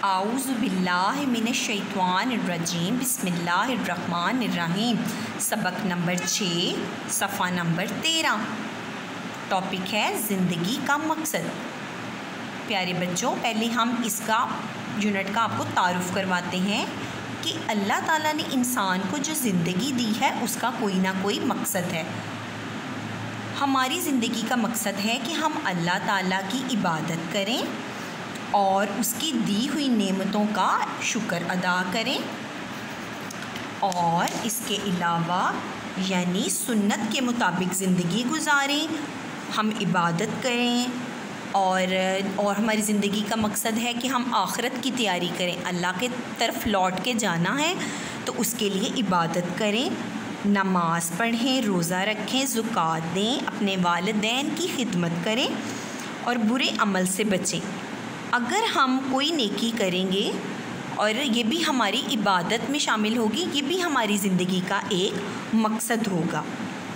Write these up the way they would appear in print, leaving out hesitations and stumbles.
اعوذ باللہ من الشیطان الرجیم بسم اللہ الرحمن الرحیم۔ سبق نمبر 6 صفحہ نمبر 13۔ ٹاپک ہے زندگی کا مقصد۔ پیارے بچوں، پہلے ہم اس کا یونٹ کا آپ کو تعارف کرواتے ہیں کہ اللہ تعالیٰ نے انسان کو جو زندگی دی ہے اس کا کوئی نہ کوئی مقصد ہے۔ ہماری زندگی کا مقصد ہے کہ ہم اللہ تعالیٰ کی عبادت کریں اور اس کی دی ہوئی نعمتوں کا شکر ادا کریں، اور اس کے علاوہ یعنی سنت کے مطابق زندگی گزاریں، ہم عبادت کریں، اور ہماری زندگی کا مقصد ہے کہ ہم آخرت کی تیاری کریں، اللہ کے طرف لوٹ کے جانا ہے تو اس کے لیے عبادت کریں، نماز پڑھیں، روزہ رکھیں، زکوٰۃ دیں، اپنے والدین کی خدمت کریں اور برے عمل سے بچیں۔ اگر ہم کوئی نیکی کریں گے اور یہ بھی ہماری عبادت میں شامل ہوگی، یہ بھی ہماری زندگی کا ایک مقصد ہوگا،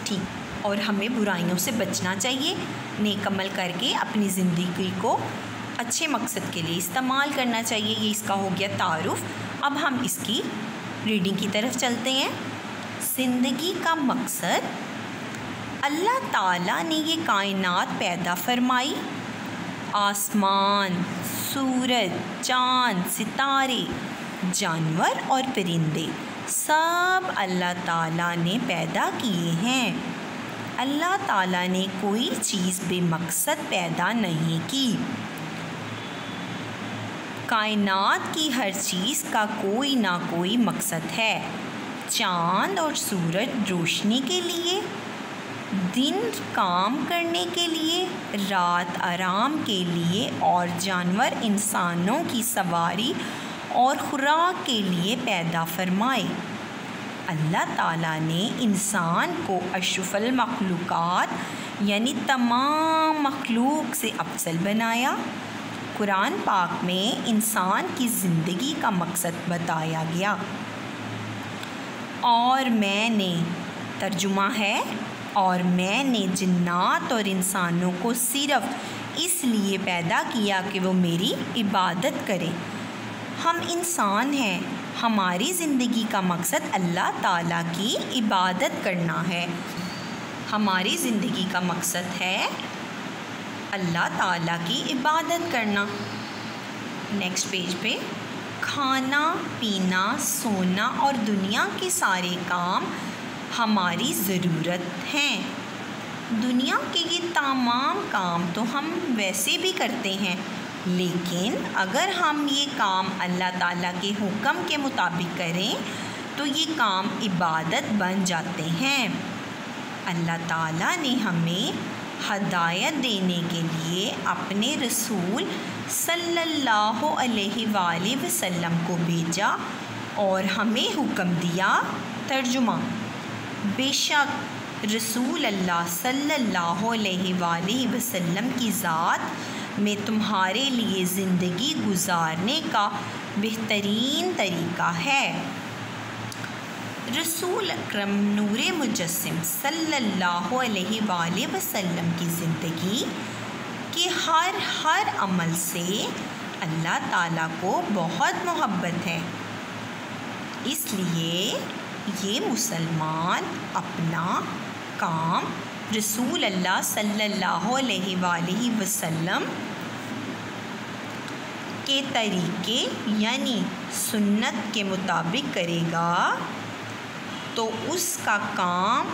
ٹھیک۔ اور ہمیں برائیوں سے بچنا چاہیے، نیک عمل کر کے اپنی زندگی کو اچھے مقصد کے لیے استعمال کرنا چاہیے۔ یہ اس کا ہو گیا تعارف۔ اب ہم اس کی ریڈنگ کی طرف چلتے ہیں۔ زندگی کا مقصد، اللہ تعالیٰ نے یہ کائنات پیدا فرمائی، آسمان، سورج، چاند، ستارے، جانور اور پرندے سب اللہ تعالیٰ نے پیدا کیے ہیں۔ اللہ تعالیٰ نے کوئی چیز بے مقصد پیدا نہیں کی۔ کائنات کی ہر چیز کا کوئی نہ کوئی مقصد ہے۔ چاند اور سورج روشنی کے لیے، دن کام کرنے کے لیے، رات آرام کے لیے، اور جانور انسانوں کی سواری اور خوراک کے لیے پیدا فرمائے۔ اللہ تعالیٰ نے انسان کو اشرف المخلوقات یعنی تمام مخلوق سے افضل بنایا۔ قرآن پاک میں انسان کی زندگی کا مقصد بتایا گیا۔ اور میں نے، ترجمہ ہے، اور میں نے جنات اور انسانوں کو صرف اس لیے پیدا کیا کہ وہ میری عبادت کریں۔ ہم انسان ہیں، ہماری زندگی کا مقصد اللہ تعالیٰ کی عبادت کرنا ہے۔ ہماری زندگی کا مقصد ہے اللہ تعالیٰ کی عبادت کرنا۔ نیکسٹ پیج پہ، کھانا پینا، سونا اور دنیا کے سارے کام ہماری ضرورت ہیں۔ دنیا کے یہ تمام کام تو ہم ویسے بھی کرتے ہیں، لیکن اگر ہم یہ کام اللہ تعالیٰ کے حکم کے مطابق کریں تو یہ کام عبادت بن جاتے ہیں۔ اللہ تعالیٰ نے ہمیں ہدایت دینے کے لیے اپنے رسول صلی اللہ علیہ وآلہ وسلم کو بھیجا اور ہمیں حکم دیا۔ ترجمہ، بے شک رسول اللہ صلی اللہ علیہ وآلہ وسلم کی ذات میں تمہارے لیے زندگی گزارنے کا بہترین طریقہ ہے۔ رسول اکرم نور مجسم صلی اللہ علیہ وآلہ وسلم کی زندگی کے ہر عمل سے اللہ تعالیٰ کو بہت محبت ہے، اس لیے یہ مسلمان اپنا کام رسول اللہ صلی اللہ علیہ وآلہ وسلم کے طریقے یعنی سنت کے مطابق کرے گا تو اس کا کام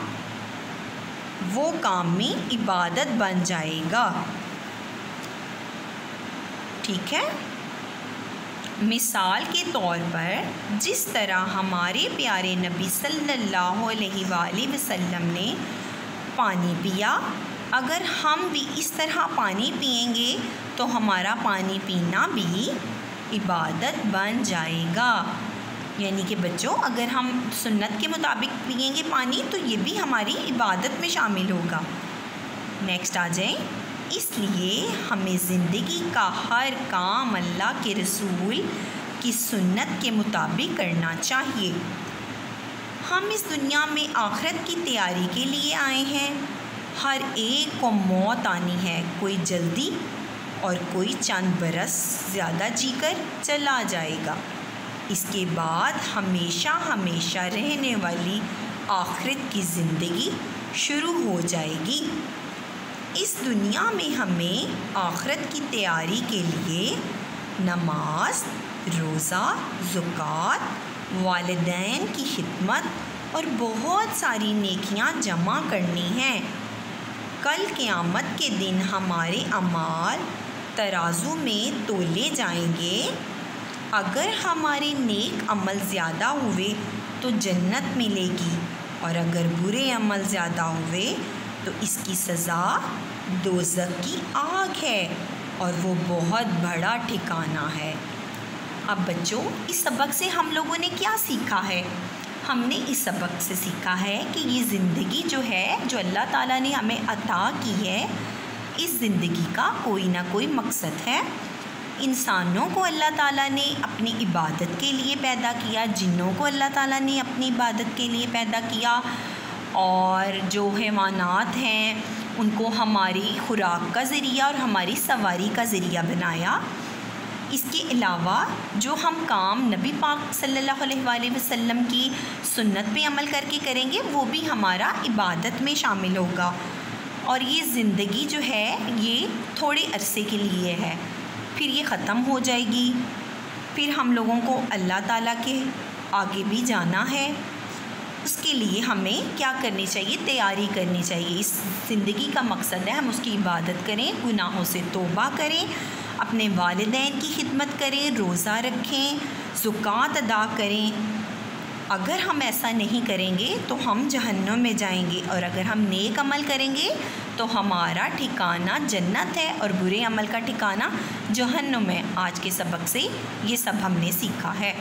وہ کام میں عبادت بن جائے گا، ٹھیک ہے۔ مثال کے طور پر جس طرح ہمارے پیارے نبی صلی اللہ علیہ وآلہ وسلم نے پانی پیا، اگر ہم بھی اس طرح پانی پئیں گے تو ہمارا پانی پینا بھی عبادت بن جائے گا۔ یعنی کہ بچوں، اگر ہم سنت کے مطابق پئیں گے پانی تو یہ بھی ہماری عبادت میں شامل ہوگا۔ نیکسٹ آ جائیں۔ اس لیے ہمیں زندگی کا ہر کام اللہ کے رسول کی سنت کے مطابق کرنا چاہیے۔ ہم اس دنیا میں آخرت کی تیاری کے لیے آئے ہیں۔ ہر ایک کو موت آنی ہے، کوئی جلدی اور کوئی چند برس زیادہ جی کر چلا جائے گا۔ اس کے بعد ہمیشہ ہمیشہ رہنے والی آخرت کی زندگی شروع ہو جائے گی۔ اس دنیا میں ہمیں آخرت کی تیاری کے لیے نماز، روزہ، زکوٰۃ، والدین کی خدمت اور بہت ساری نیکیاں جمع کرنی ہیں۔ کل قیامت کے دن ہمارے اعمال ترازو میں تولے جائیں گے۔ اگر ہمارے نیک عمل زیادہ ہوئے تو جنت ملے گی، اور اگر برے عمل زیادہ ہوئے تو اس کی سزا دوزخ کی آگ ہے، اور وہ بہت بڑا ٹھکانہ ہے۔ اب بچوں، اس سبق سے ہم لوگوں نے کیا سیکھا ہے؟ ہم نے اس سبق سے سیکھا ہے کہ یہ زندگی جو ہے، جو اللہ تعالیٰ نے ہمیں عطا کی ہے، اس زندگی کا کوئی نہ کوئی مقصد ہے۔ انسانوں کو اللہ تعالیٰ نے اپنی عبادت کے لیے پیدا کیا، جنوں کو اللہ تعالیٰ نے اپنی عبادت کے لیے پیدا کیا، اور جو حیوانات ہیں ان کو ہماری خوراک کا ذریعہ اور ہماری سواری کا ذریعہ بنایا۔ اس کے علاوہ جو ہم کام نبی پاک صلی اللہ علیہ وآلہ وسلم کی سنت پہ عمل کر کے کریں گے، وہ بھی ہمارا عبادت میں شامل ہوگا۔ اور یہ زندگی جو ہے یہ تھوڑے عرصے کے لیے ہے، پھر یہ ختم ہو جائے گی۔ پھر ہم لوگوں کو اللہ تعالیٰ کے آگے بھی جانا ہے۔ اس کے لیے ہمیں کیا کرنی چاہیے؟ تیاری کرنی چاہیے۔ اس زندگی کا مقصد ہے ہم اس کی عبادت کریں، گناہوں سے توبہ کریں، اپنے والدین کی خدمت کریں، روزہ رکھیں، زکوٰۃ ادا کریں۔ اگر ہم ایسا نہیں کریں گے تو ہم جہنم میں جائیں گے، اور اگر ہم نیک عمل کریں گے تو ہمارا ٹھکانہ جنت ہے، اور برے عمل کا ٹھکانہ جہنم ہے۔ آج کے سبق سے یہ سب ہم نے سیکھا ہے۔